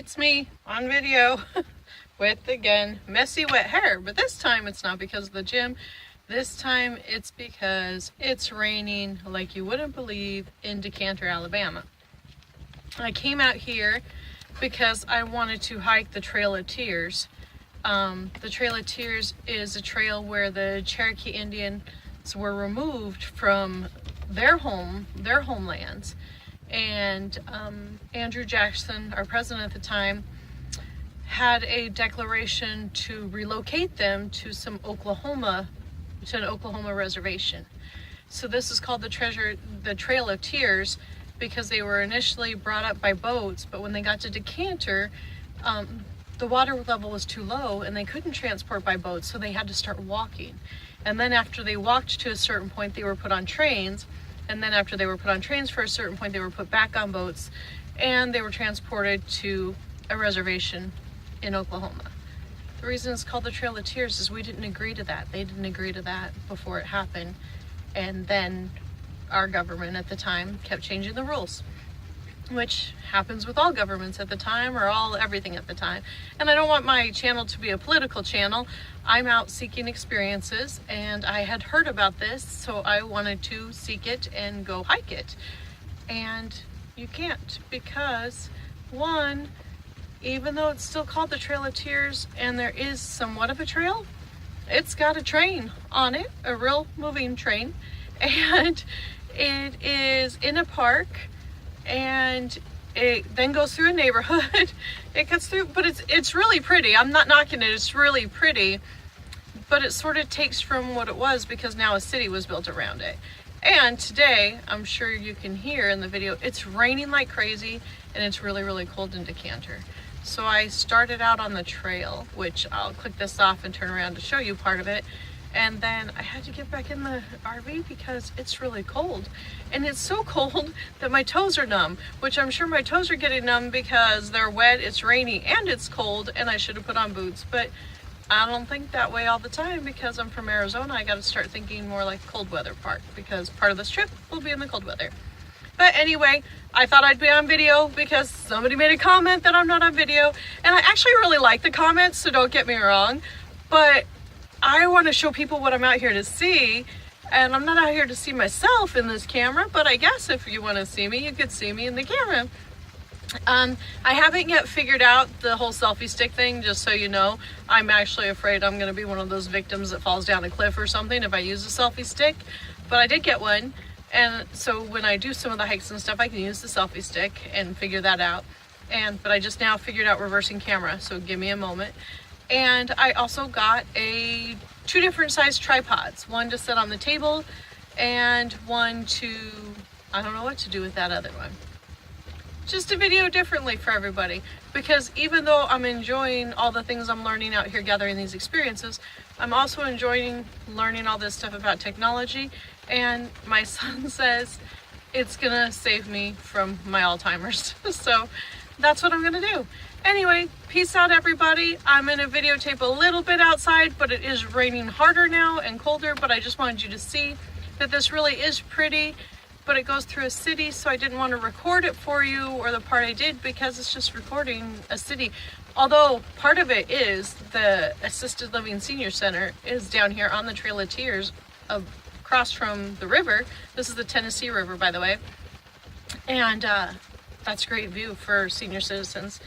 it's me on video with, again, messy wet hair. But this time it's not because of the gym. This time it's because it's raining like you wouldn't believe in Decatur, Alabama. I came out here because I wanted to hike the Trail of Tears. The Trail of Tears is a trail where the Cherokee Indians were removed from their homelands. And Andrew Jackson, our president at the time, had a declaration to relocate them to an Oklahoma reservation. So this is called the Trail of Tears because they were initially brought up by boats, but when they got to Decatur, the water level was too low and they couldn't transport by boats, so they had to start walking. And then after they walked to a certain point, they were put on trains. And then after they were put on trains for a certain point, they were put back on boats and they were transported to a reservation in Oklahoma. The reason it's called the Trail of Tears is we didn't agree to that. They didn't agree to that before it happened. And then our government at the time kept changing the rules, which happens with all governments at the time, or everything at the time. And I don't want my channel to be a political channel. I'm out seeking experiences, and I had heard about this, so I wanted to seek it and go hike it. And you can't, because one, even though it's still called the Trail of Tears and there is somewhat of a trail, it's got a train on it, a real moving train, and it is in a park, and it then goes through a neighborhood. It cuts through, but it's really pretty. I'm not knocking it, it's really pretty, but it sort of takes from what it was because now a city was built around it. And today, I'm sure you can hear in the video, it's raining like crazy and it's really, really cold in Decatur. So I started out on the trail, which I'll click this off and turn around to show you part of it. And then I had to get back in the RV because it's really cold. And it's so cold that my toes are numb, which I'm sure my toes are getting numb because they're wet, it's rainy, and it's cold, and I should have put on boots. But I don't think that way all the time because I'm from Arizona. I got to start thinking more like cold weather part because part of this trip will be in the cold weather. But anyway, I thought I'd be on video because somebody made a comment that I'm not on video. And I actually really like the comments, so don't get me wrong. But I want to show people what I'm out here to see, and I'm not out here to see myself in this camera, but I guess if you want to see me, you could see me in the camera. I haven't yet figured out the whole selfie stick thing, just so you know. I'm actually afraid I'm going to be one of those victims that falls down a cliff or something if I use a selfie stick, but I did get one, and so when I do some of the hikes and stuff, I can use the selfie stick and figure that out. But I just now figured out reversing camera, so give me a moment. And I also got two different size tripods, one to sit on the table and one to, I don't know what to do with that other one. Just a video differently for everybody, because even though I'm enjoying all the things I'm learning out here gathering these experiences, I'm also enjoying learning all this stuff about technology, and my son says it's gonna save me from my Alzheimer's. So that's what I'm gonna do. Anyway, peace out everybody. I'm gonna videotape a little bit outside, but it is raining harder now and colder, but I just wanted you to see that this really is pretty, but it goes through a city, so I didn't want to record it for you, or the part I did, because it's just recording a city. Although part of it is the Assisted Living Senior Center is down here on the Trail of Tears across from the river. This is the Tennessee River, by the way. And that's a great view for senior citizens.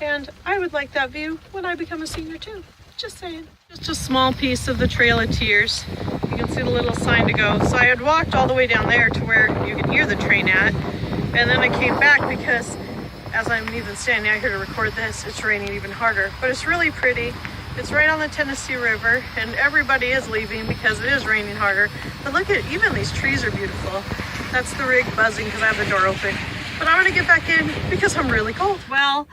And I would like that view when I become a senior too. Just saying. Just a small piece of the Trail of Tears. You can see the little sign to go. So I had walked all the way down there to where you can hear the train at. And then I came back because as I'm even standing out here to record this, it's raining even harder. But it's really pretty. It's right on the Tennessee River, and everybody is leaving because it is raining harder. But look at, even these trees are beautiful. That's the rig buzzing because I have the door open. But I'm gonna get back in because I'm really cold. Well,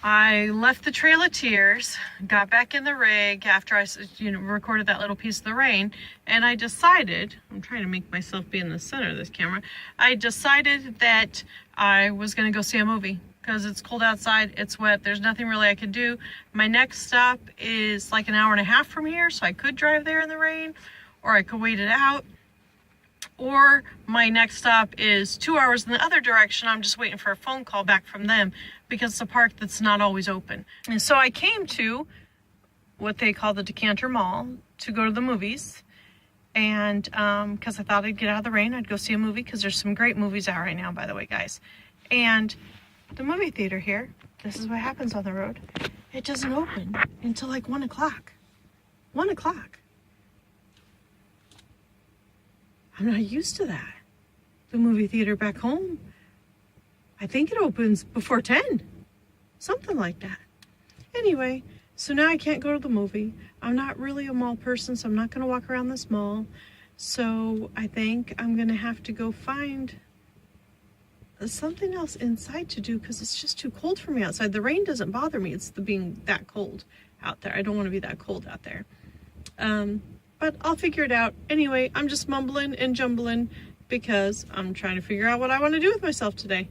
I left the Trail of Tears, got back in the rig after I recorded that little piece of the rain, and I decided, I'm trying to make myself be in the center of this camera, I decided that I was going to go see a movie because it's cold outside, it's wet, there's nothing really I can do. My next stop is like an hour and a half from here, so I could drive there in the rain, or I could wait it out. or my next stop is 2 hours in the other direction. I'm just waiting for a phone call back from them because it's a park that's not always open. And so I came to what they call the Decatur Mall to go to the movies. And because I thought I'd get out of the rain, I'd go see a movie, because there's some great movies out right now, by the way, guys. And the movie theater here, this is what happens on the road, it doesn't open until like 1 o'clock. 1 o'clock. I'm not used to that. The movie theater back home, I think it opens before 10. Something like that. Anyway, so now I can't go to the movie. I'm not really a mall person, so I'm not going to walk around this mall. So I think I'm going to have to go find something else inside to do, because it's just too cold for me outside. The rain doesn't bother me. It's the being that cold out there. I don't want to be that cold out there. But I'll figure it out. Anyway, I'm just mumbling and jumbling because I'm trying to figure out what I want to do with myself today.